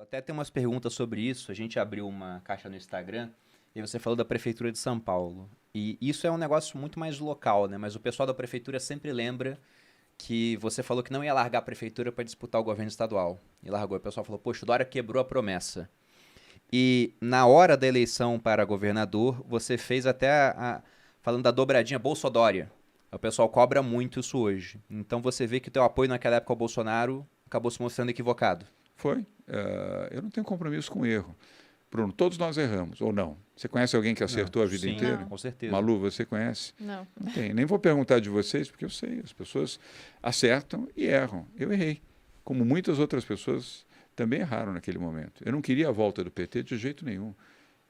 Até tem umas perguntas sobre isso. A gente abriu uma caixa no Instagram e você falou da Prefeitura de São Paulo. E isso é um negócio muito mais local, né? Mas o pessoal da Prefeitura sempre lembra que você falou que não ia largar a Prefeitura para disputar o governo estadual. E largou. O pessoal falou, poxa, o Dória quebrou a promessa. E na hora da eleição para governador, você fez até falando da dobradinha Bolsodória. O pessoal cobra muito isso hoje. Então você vê que o teu apoio naquela época ao Bolsonaro acabou se mostrando equivocado. Foi. Eu não tenho compromisso com erro. Bruno, todos nós erramos, ou não? Você conhece alguém que acertou a vida Sim, inteira? com certeza. Malu, você conhece? Não. Não tem. Nem vou perguntar de vocês, porque eu sei. As pessoas acertam e erram. Eu errei. Como muitas outras pessoas também erraram naquele momento. Eu não queria a volta do PT de jeito nenhum.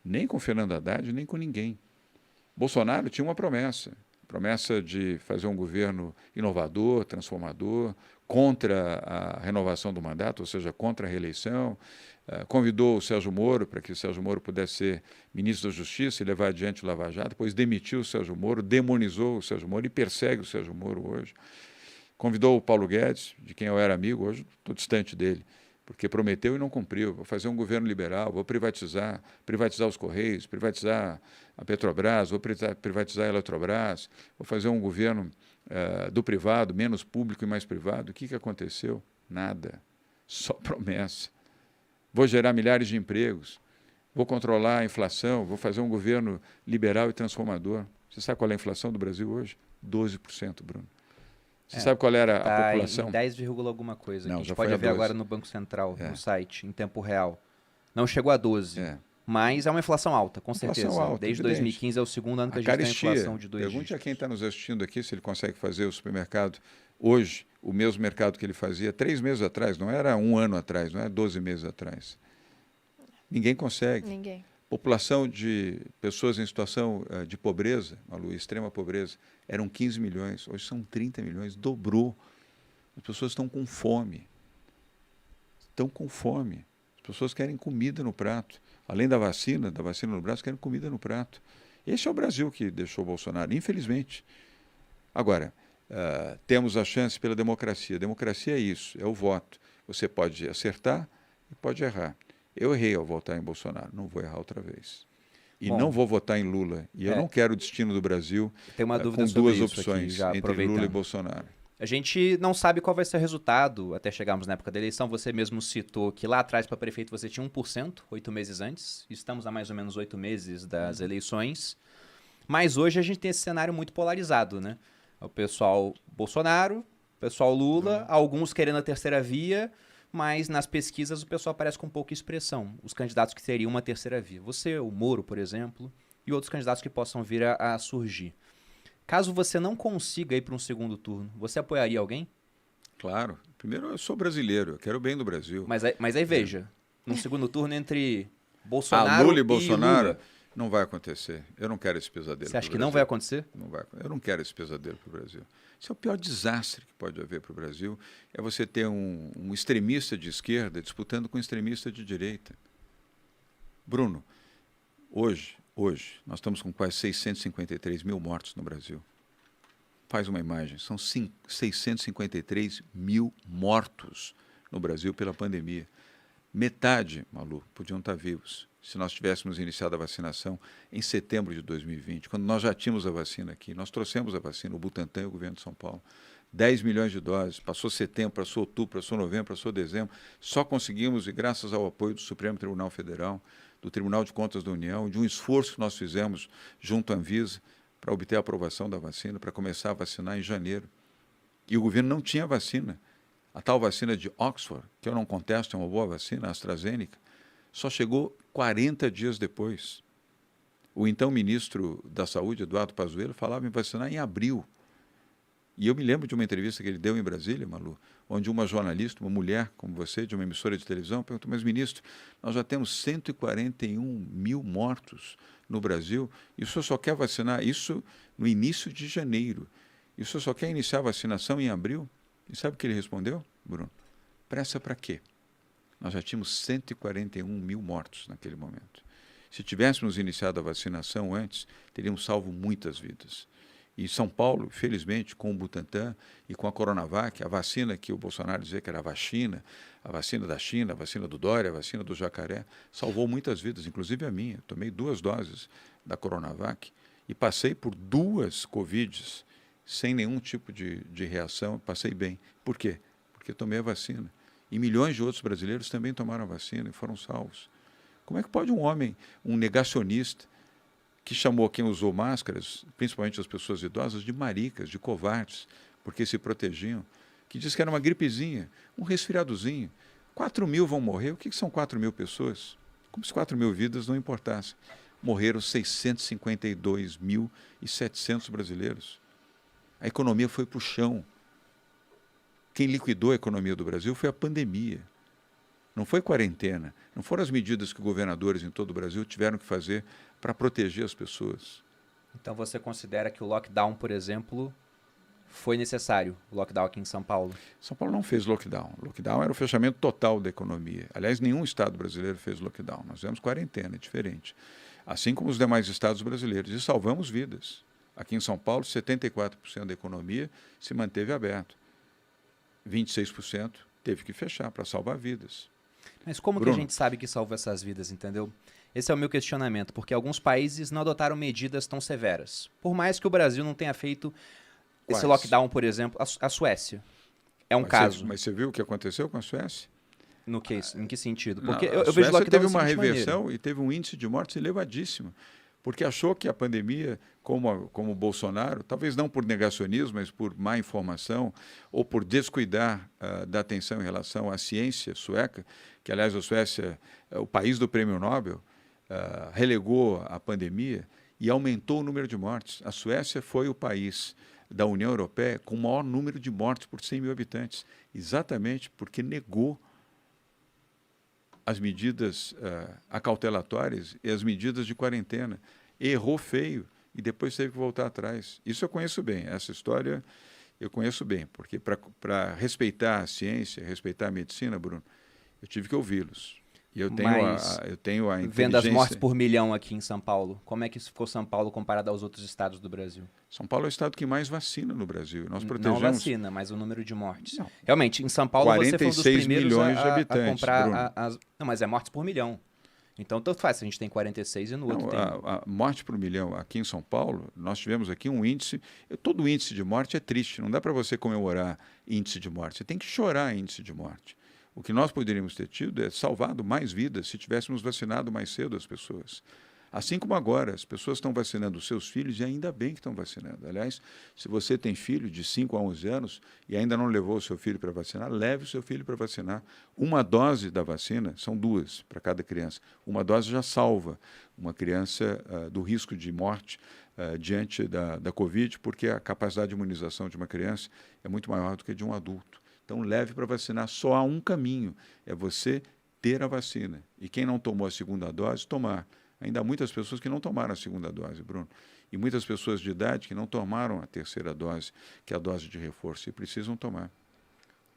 Nem com Fernando Haddad, nem com ninguém. Bolsonaro tinha uma promessa. Promessa de fazer um governo inovador, transformador, contra a renovação do mandato, ou seja, contra a reeleição. Convidou o Sérgio Moro para que o Sérgio Moro pudesse ser ministro da Justiça e levar adiante o Lava Jato, depois demitiu o Sérgio Moro, demonizou o Sérgio Moro e persegue o Sérgio Moro hoje. Convidou o Paulo Guedes, de quem eu era amigo, hoje estou distante dele, porque prometeu e não cumpriu. Vou fazer um governo liberal, vou privatizar os Correios, privatizar a Petrobras, vou privatizar a Eletrobras, vou fazer um governo do privado, menos público e mais privado. O que aconteceu? Nada. Só promessa. Vou gerar milhares de empregos, vou controlar a inflação, vou fazer um governo liberal e transformador. Você sabe qual é a inflação do Brasil hoje? 12%, Bruno. Você sabe qual era a população? Em 10, alguma coisa. Não, a gente já pode foi a ver 12. agora no Banco Central, no site, em tempo real. Não chegou a 12. Mas é uma inflação alta, com certeza. Alta, desde evidente. 2015 é o segundo ano que a gente tem inflação de 2 Pergunte dígitos. a quem está nos assistindo aqui se ele consegue fazer o supermercado hoje, o mesmo mercado que ele fazia 3 meses atrás, não era um ano atrás, não é 12 meses atrás. Ninguém consegue. Ninguém. População de pessoas em situação de pobreza, Malu, extrema pobreza, eram 15 milhões, hoje são 30 milhões, dobrou. As pessoas estão com fome. Estão com fome. As pessoas querem comida no prato. Além da vacina no braço, querem comida no prato. Esse é o Brasil que deixou o Bolsonaro, infelizmente. Agora, temos a chance pela democracia. Democracia é isso, é o voto. Você pode acertar e pode errar. Eu errei ao votar em Bolsonaro, não vou errar outra vez. E não vou votar em Lula. E eu não quero o destino do Brasil Tem uma dúvida com sobre duas isso opções aqui, já entre Lula e Bolsonaro. A gente não sabe qual vai ser o resultado até chegarmos na época da eleição. Você mesmo citou que lá atrás para prefeito você tinha 1%, 8 meses antes. Estamos há mais ou menos 8 meses das eleições. Mas hoje a gente tem esse cenário muito polarizado, né? O pessoal Bolsonaro, o pessoal Lula, alguns querendo a terceira via, mas nas pesquisas o pessoal aparece com pouca expressão. Os candidatos que teriam uma terceira via. Você, o Moro, por exemplo, e outros candidatos que possam vir a surgir. Caso você não consiga ir para um segundo turno, você apoiaria alguém? Claro. Primeiro, eu sou brasileiro, eu quero o bem do Brasil. Mas aí veja, num segundo turno entre Bolsonaro Lula e Bolsonaro, Lula. não vai acontecer. Eu não quero esse pesadelo. Você acha que não vai acontecer? Não vai. Eu não quero esse pesadelo para o Brasil. Esse é o pior desastre que pode haver para o Brasil. É você ter um extremista de esquerda disputando com um extremista de direita. Bruno, hoje, nós estamos com quase 653 mil mortos no Brasil. Faz uma imagem, são 653 mil mortos no Brasil pela pandemia. Metade, Malu, podiam estar vivos se nós tivéssemos iniciado a vacinação em setembro de 2020, quando nós já tínhamos a vacina aqui. Nós trouxemos a vacina, o Butantan e o governo de São Paulo. 10 milhões de doses, passou setembro, passou outubro, passou novembro, passou dezembro. Só conseguimos, e graças ao apoio do Supremo Tribunal Federal, do Tribunal de Contas da União, de um esforço que nós fizemos junto à Anvisa para obter a aprovação da vacina, para começar a vacinar em janeiro. E o governo não tinha vacina. A tal vacina de Oxford, que eu não contesto, é uma boa vacina, a AstraZeneca, só chegou 40 dias depois. O então ministro da Saúde, Eduardo Pazuello, falava em vacinar em abril. E eu me lembro de uma entrevista que ele deu em Brasília, Malu, onde uma jornalista, uma mulher como você, de uma emissora de televisão, perguntou, mas ministro, nós já temos 141 mil mortos no Brasil e o senhor só quer vacinar isso no início de janeiro. E o senhor só quer iniciar a vacinação em abril? E sabe o que ele respondeu, Bruno? Pressa para quê? Nós já tínhamos 141 mil mortos naquele momento. Se tivéssemos iniciado a vacinação antes, teríamos salvo muitas vidas. E São Paulo, felizmente, com o Butantan e com a Coronavac, a vacina que o Bolsonaro dizia que era a vacina da China, a vacina do Dória, a vacina do Jacaré, salvou muitas vidas, inclusive a minha. Tomei 2 doses da Coronavac e passei por 2 Covids sem nenhum tipo de reação, passei bem. Por quê? Porque tomei a vacina. E milhões de outros brasileiros também tomaram a vacina e foram salvos. Como é que pode um homem, um negacionista, que chamou quem usou máscaras, principalmente as pessoas idosas, de maricas, de covardes, porque se protegiam, que disse que era uma gripezinha, um resfriadozinho. 4 mil vão morrer. O que são 4 mil pessoas? Como se 4 mil vidas não importassem. Morreram 652.700 brasileiros. A economia foi para o chão. Quem liquidou a economia do Brasil foi a pandemia. Não foi quarentena, não foram as medidas que governadores em todo o Brasil tiveram que fazer para proteger as pessoas. Então você considera que o lockdown, por exemplo, foi necessário, o lockdown aqui em São Paulo? São Paulo não fez lockdown. Lockdown era o fechamento total da economia. Aliás, nenhum estado brasileiro fez lockdown. Nós fizemos quarentena, diferente. Assim como os demais estados brasileiros. E salvamos vidas. Aqui em São Paulo, 74% da economia se manteve aberto. 26% teve que fechar para salvar vidas. Mas como Bruno, que a gente sabe que salva essas vidas, entendeu? Esse é o meu questionamento, porque alguns países não adotaram medidas tão severas. Por mais que o Brasil não tenha feito esse lockdown, por exemplo, a Suécia. É um caso. Mas você viu o que aconteceu com a Suécia? Em que sentido? Porque eu vejo vejo lockdown teve uma reversão maneira. E teve um índice de mortes elevadíssimo, porque achou que a pandemia, como o Bolsonaro, talvez não por negacionismo, mas por má informação ou por descuidar da atenção em relação à ciência sueca, que, aliás, a Suécia é o país do Prêmio Nobel, relegou a pandemia e aumentou o número de mortes. A Suécia foi o país da União Europeia com o maior número de mortes por 100 mil habitantes, exatamente porque negou as medidas acautelatórias e as medidas de quarentena. Errou feio e depois teve que voltar atrás. Isso eu conheço bem, essa história eu conheço bem, porque para respeitar a ciência, respeitar a medicina, Bruno, eu tive que ouvi-los. E eu tenho a inteligência... Vendo as mortes por milhão aqui em São Paulo, como é que ficou São Paulo comparado aos outros estados do Brasil? São Paulo é o estado que mais vacina no Brasil. Nós protegemos... Não vacina, mas o número de mortes. Não. Realmente, em São Paulo você foi um dos primeiros milhões de habitantes, a comprar Bruno. Não, mas é mortes por milhão. Então, tanto faz se a gente tem 46 e no outro tem... A morte por milhão aqui em São Paulo, nós tivemos aqui um índice... Todo índice de morte é triste. Não dá para você comemorar índice de morte. Você tem que chorar índice de morte. O que nós poderíamos ter tido é salvado mais vidas se tivéssemos vacinado mais cedo as pessoas. Assim como agora, as pessoas estão vacinando os seus filhos e ainda bem que estão vacinando. Aliás, se você tem filho de 5 a 11 anos e ainda não levou o seu filho para vacinar, leve o seu filho para vacinar. Uma dose da vacina, são 2 para cada criança. Uma dose já salva uma criança do risco de morte diante da Covid, porque a capacidade de imunização de uma criança é muito maior do que de um adulto. Então, leve para vacinar. Só há um caminho, é você ter a vacina. E quem não tomou a segunda dose, tomar. Ainda há muitas pessoas que não tomaram a segunda dose, Bruno. E muitas pessoas de idade que não tomaram a terceira dose, que é a dose de reforço, e precisam tomar.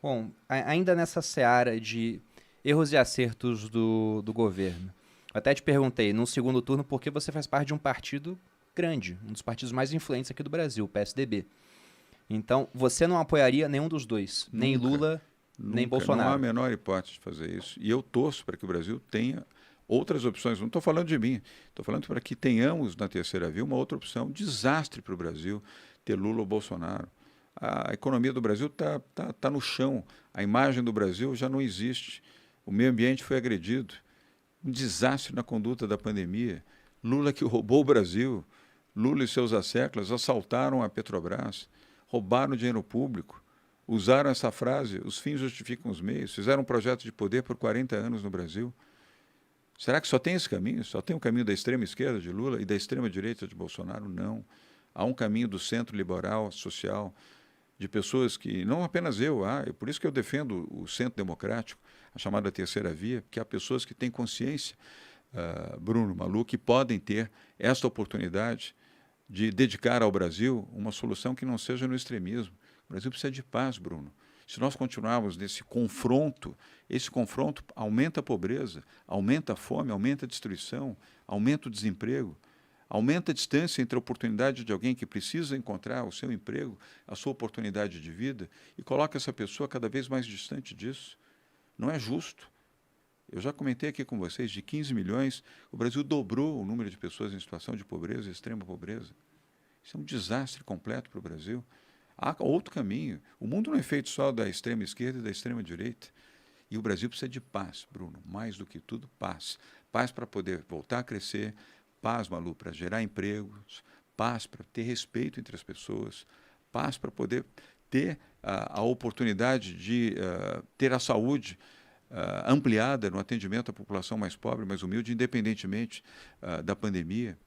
Bom, ainda nessa seara de erros e acertos do governo, eu até te perguntei, no segundo turno, por que você faz parte de um partido grande, um dos partidos mais influentes aqui do Brasil, o PSDB. Então, você não apoiaria nenhum dos dois, nem Lula, nem Bolsonaro? Não há a menor hipótese de fazer isso. E eu torço para que o Brasil tenha outras opções. Não estou falando de mim, estou falando para que tenhamos na terceira via uma outra opção. Desastre para o Brasil ter Lula ou Bolsonaro. A economia do Brasil tá no chão. A imagem do Brasil já não existe. O meio ambiente foi agredido. Um desastre na conduta da pandemia. Lula que roubou o Brasil. Lula e seus asseclas assaltaram a Petrobras. Roubaram dinheiro público, usaram essa frase, os fins justificam os meios, fizeram um projeto de poder por 40 anos no Brasil. Será que só tem esse caminho? Só tem o caminho da extrema esquerda de Lula e da extrema direita de Bolsonaro? Não. Há um caminho do centro liberal, social, de pessoas que, não apenas por isso que eu defendo o centro democrático, a chamada terceira via, porque há pessoas que têm consciência, Bruno, Malu, que podem ter esta oportunidade de dedicar ao Brasil uma solução que não seja no extremismo. O Brasil precisa de paz, Bruno. Se nós continuarmos nesse confronto, esse confronto aumenta a pobreza, aumenta a fome, aumenta a destruição, aumenta o desemprego. Aumenta a distância entre a oportunidade de alguém que precisa encontrar o seu emprego, a sua oportunidade de vida, e coloca essa pessoa cada vez mais distante disso. Não é justo. Eu já comentei aqui com vocês, de 15 milhões, o Brasil dobrou o número de pessoas em situação de pobreza, extrema pobreza. Isso é um desastre completo para o Brasil. Há outro caminho. O mundo não é feito só da extrema esquerda e da extrema direita. E o Brasil precisa de paz, Bruno. Mais do que tudo, paz. Paz para poder voltar a crescer, paz, Malu, para gerar empregos, paz para ter respeito entre as pessoas, paz para poder ter a oportunidade de ter a saúde ampliada no atendimento à população mais pobre, mais humilde, independentemente da pandemia.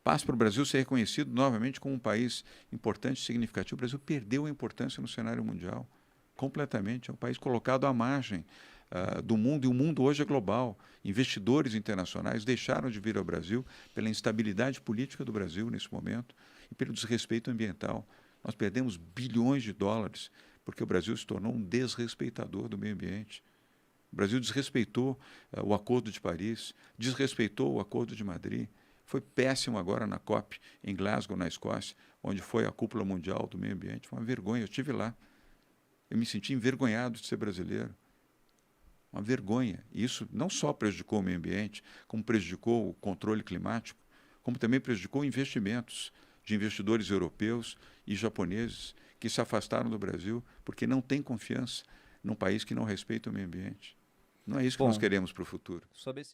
Paz para o Brasil ser reconhecido novamente como um país importante e significativo. O Brasil perdeu a importância no cenário mundial completamente. É um país colocado à margem do mundo, e o mundo hoje é global. Investidores internacionais deixaram de vir ao Brasil pela instabilidade política do Brasil nesse momento e pelo desrespeito ambiental. Nós perdemos bilhões de dólares porque o Brasil se tornou um desrespeitador do meio ambiente. O Brasil desrespeitou o Acordo de Paris, desrespeitou o Acordo de Madrid. Foi péssimo agora na COP, em Glasgow, na Escócia, onde foi a cúpula mundial do meio ambiente. Foi uma vergonha, eu estive lá. Eu me senti envergonhado de ser brasileiro. Uma vergonha. E isso não só prejudicou o meio ambiente, como prejudicou o controle climático, como também prejudicou investimentos de investidores europeus e japoneses que se afastaram do Brasil porque não têm confiança num país que não respeita o meio ambiente. Não é isso que nós queremos para o futuro. Sobre esse